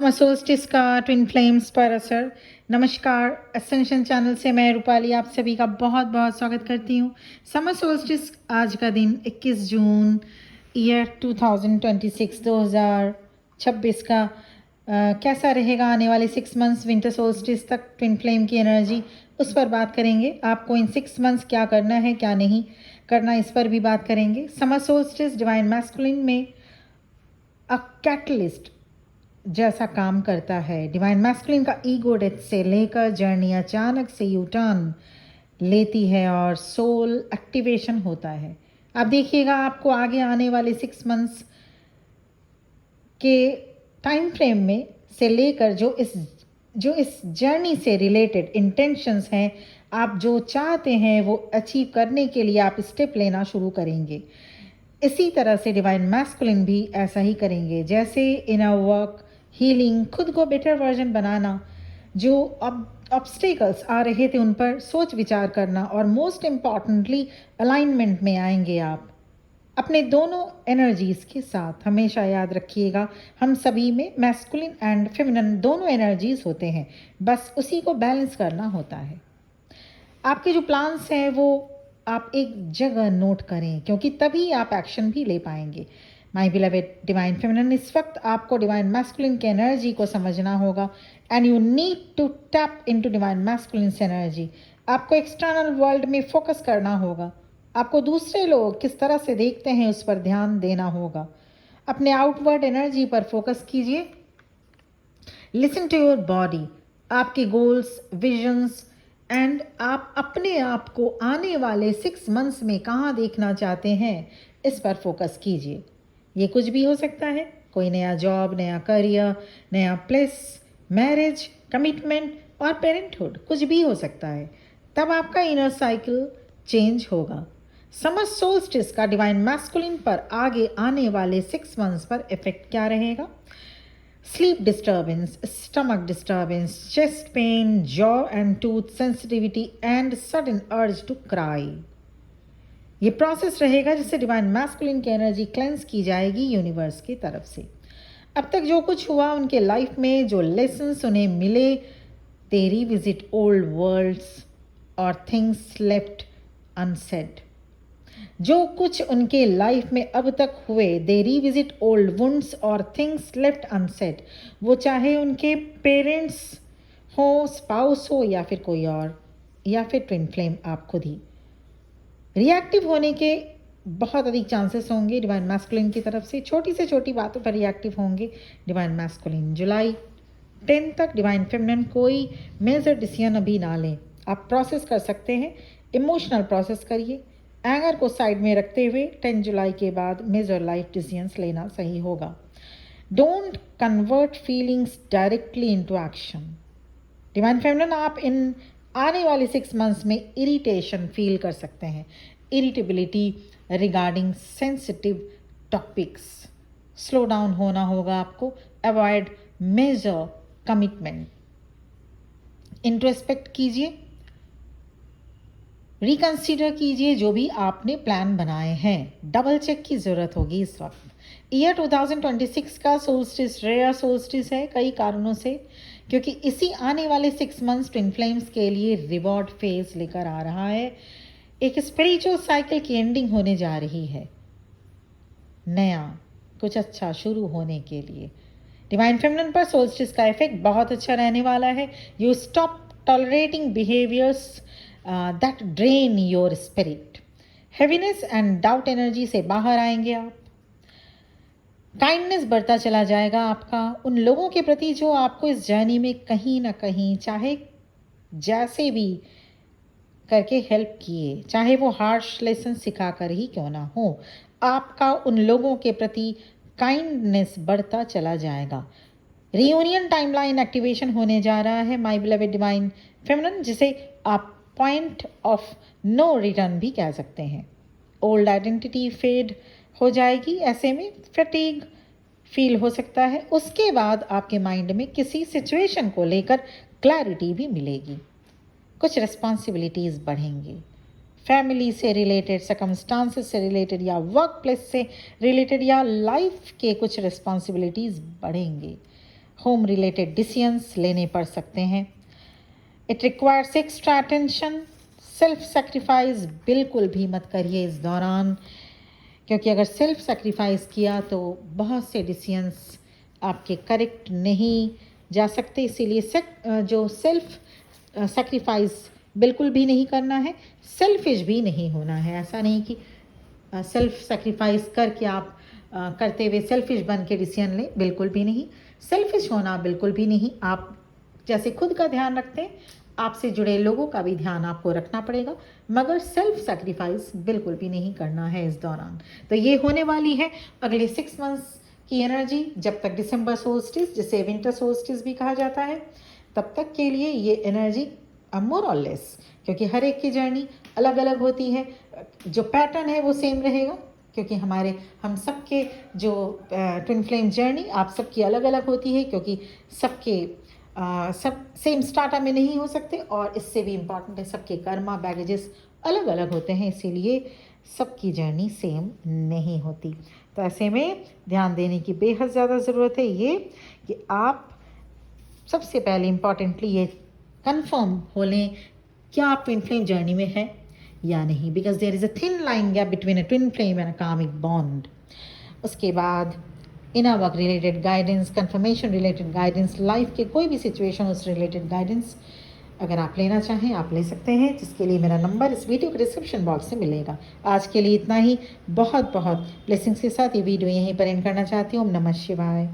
Summer solstice का twin flames पर असर। नमस्कार, एसेंशन चैनल से मैं रूपाली आप सभी का बहुत बहुत स्वागत करती हूँ। समर सोल्स्टिस आज का दिन 21 जून ईयर 2026 का कैसा रहेगा, आने वाले 6 मंथ्स विंटर सोल्स्टिस तक ट्विन फ्लेम की एनर्जी, उस पर बात करेंगे। आपको इन 6 मंथ्स क्या करना है क्या नहीं करना, इस पर भी बात करेंगे। समर सोल्स्टिस डिवाइन मैस्कुलिन में अ कैटलिस्ट जैसा काम करता है। डिवाइन मैस्कुलिन का ईगो डेथ से लेकर जर्नी अचानक से यू टर्न लेती है और सोल एक्टिवेशन होता है। आप देखिएगा, आपको आगे आने वाले 6 मंथ्स के टाइम फ्रेम में से लेकर जो इस जर्नी से रिलेटेड इंटेंशंस हैं, आप जो चाहते हैं वो अचीव करने के लिए आप स्टेप लेना शुरू करेंगे। इसी तरह से डिवाइन मैस्कुलिन भी ऐसा ही करेंगे। जैसे इनर वर्क, हीलिंग, खुद को बेटर वर्जन बनाना, जो ऑब्स्टेकल्स आ रहे थे उन पर सोच विचार करना, और मोस्ट इम्पॉर्टेंटली अलाइनमेंट में आएंगे आप अपने दोनों एनर्जीज के साथ। हमेशा याद रखिएगा, हम सभी में मैस्कुलिन एंड फेमिनिन दोनों एनर्जीज होते हैं, बस उसी को बैलेंस करना होता है। आपके जो प्लान्स हैं वो आप एक जगह नोट करें, क्योंकि तभी आप एक्शन भी ले पाएंगे। माई बिलवेड डिवाइन फेमिनिन, इस वक्त आपको डिवाइन मैस्कुलिन की एनर्जी को समझना होगा and you need to tap into divine masculine energy. आपको एक्सटर्नल वर्ल्ड में फोकस करना होगा। आपको दूसरे लोग किस तरह से देखते हैं उस पर ध्यान देना होगा। अपने आउटवर्ड एनर्जी पर फोकस कीजिए। लिसन टू योर बॉडी, आपके गोल्स, विजन्स एंड आप अपने आप को आने वाले 6 मंथ्स में कहाँ देखना चाहते हैं, इस पर फोकस कीजिए। ये कुछ भी हो सकता है, कोई नया जॉब, नया करियर, नया प्लेस, मैरिज, कमिटमेंट और पेरेंटहुड, कुछ भी हो सकता है। तब आपका इनर साइकिल चेंज होगा। समर सोल्स्टिस का डिवाइन मैस्कुलिन पर आगे आने वाले 6 मंथ्स पर इफेक्ट क्या रहेगा? Sleep disturbance, stomach disturbance, chest pain, jaw and tooth sensitivity and sudden urge to cry. ये प्रोसेस रहेगा जिससे डिवाइन मैस्कुलिन की एनर्जी क्लेंस की जाएगी यूनिवर्स की तरफ से। अब तक जो कुछ हुआ उनके लाइफ में, जो लेसन्स उन्हें मिले, दे रिविजिट ओल्ड वर्ल्ड्स और थिंग्स लेफ्ट अनसेड। जो कुछ उनके लाइफ में अब तक हुए, दे रिविजिट ओल्ड वुंड्स और थिंग्स लेफ्ट अनसेड। वो चाहे उनके पेरेंट्स हो, स्पाउस हो या फिर कोई और, या फिर ट्विन फ्लेम आप खुद ही। रिएक्टिव होने के बहुत अधिक चांसेस होंगे डिवाइन मैस्कुलिन की तरफ से। छोटी से छोटी बातों पर रिएक्टिव होंगे डिवाइन मैस्कुलिन। जुलाई 10 तक डिवाइन फेमिनिन कोई मेजर डिसीजन अभी ना लें। आप प्रोसेस कर सकते हैं, इमोशनल प्रोसेस करिए। एंगर को साइड में रखते हुए 10 जुलाई के बाद मेजर लाइफ डिसीजंस लेना सही होगा। Don't convert feelings directly into action. Divine feminine, आप इन आने वाले 6 मंथ्स में इरिटेशन फील कर सकते हैं। Irritability regarding sensitive topics. Slow down होना होगा आपको। Avoid major commitment. इंट्रोस्पेक्ट कीजिए, रिकंसीडर कीजिए जो भी आपने प्लान बनाए हैं। डबल चेक की ज़रूरत होगी इस वक्त। ईयर 2026 का सोल्स्टिस रेयर सोल्स्टिस है कई कारणों से, क्योंकि इसी आने वाले 6 मंथ्स ट्विन फ्लेम्स के लिए रिवॉर्ड फेज लेकर आ रहा है। एक स्पिरिचुअल साइकिल की एंडिंग होने जा रही है, नया कुछ अच्छा शुरू होने के लिए। डिवाइन फेमिनिन पर सोल्स्टिस का इफेक्ट बहुत अच्छा रहने वाला है। You stop tolerating behaviours that drain your spirit. Heaviness and doubt energy से बाहर आएंगे आप। काइंडनेस बढ़ता चला जाएगा आपका उन लोगों के प्रति जो आपको इस जर्नी में कहीं ना कहीं, चाहे जैसे भी करके हेल्प किए, चाहे वो हार्श लेसन सिखा कर ही क्यों ना हो। आपका उन लोगों के प्रति काइंडनेस बढ़ता चला जाएगा। रियूनियन टाइमलाइन एक्टिवेशन होने जा रहा है माय बिलवेड डिवाइन फेमिनिन, जिसे आप पॉइंट ऑफ नो रिटर्न भी कह सकते हैं। ओल्ड आइडेंटिटी फेड हो जाएगी, ऐसे में फटीग फील हो सकता है। उसके बाद आपके माइंड में किसी सिचुएशन को लेकर क्लैरिटी भी मिलेगी। कुछ रिस्पॉन्सिबिलिटीज़ बढ़ेंगी, फैमिली से रिलेटेड, सर्कमस्टांसेस से रिलेटेड या वर्क प्लेस से रिलेटेड या लाइफ के कुछ रिस्पॉन्सिबिलिटीज़ बढ़ेंगे। होम रिलेटेड डिसीजंस लेने पड़ सकते हैं। It requires extra attention. Self sacrifice बिल्कुल भी मत करिए इस दौरान, क्योंकि अगर सेल्फ सेक्रीफाइस किया तो बहुत से डिसीजंस आपके करेक्ट नहीं जा सकते। इसीलिए जो सेल्फ सेक्रीफाइस बिल्कुल भी नहीं करना है, सेल्फिश भी नहीं होना है। ऐसा नहीं कि सेल्फ सेक्रीफाइस करके आप करते हुए सेल्फिश बन के डिसीजन लें, बिल्कुल भी नहीं। सेल्फिश होना बिल्कुल भी नहीं। आप जैसे खुद का ध्यान रखते हैं, आपसे जुड़े लोगों का भी ध्यान आपको रखना पड़ेगा, मगर सेल्फ सेक्रीफाइस बिल्कुल भी नहीं करना है इस दौरान। तो ये होने वाली है अगले 6 मंथ्स की एनर्जी, जब तक दिसंबर सोल्स्टिस, जिसे विंटर सोल्स्टिस भी कहा जाता है, तब तक के लिए ये एनर्जी मोर और लेस, क्योंकि हर एक की जर्नी अलग अलग होती है। जो पैटर्न है वो सेम रहेगा, क्योंकि हम सबके जो ट्विन फ्लेम जर्नी आप सबकी अलग अलग होती है, क्योंकि सब सेम स्टार्टा में नहीं हो सकते। और इससे भी इम्पॉर्टेंट है, सबके कर्मा बैगेजेस अलग अलग होते हैं, इसीलिए सबकी जर्नी सेम नहीं होती। तो ऐसे में ध्यान देने की बेहद ज़्यादा ज़रूरत है ये कि आप सबसे पहले इम्पॉर्टेंटली ये कंफर्म हो लें क्या आप ट्विन फ्लेम जर्नी में है या नहीं, because there is a thin line gap between a twin flame and a karmic bond. उसके बाद inner work related guidance, confirmation related guidance, life के कोई भी सिचुएशन उस रिलेटेड गाइडेंस अगर आप लेना चाहें आप ले सकते हैं, जिसके लिए मेरा नंबर इस वीडियो के डिस्क्रिप्शन बॉक्स में मिलेगा। आज के लिए इतना ही। बहुत बहुत ब्लेसिंग्स के साथ ये वीडियो यहीं पर एंड करना चाहती हूँ। नमः शिवाय।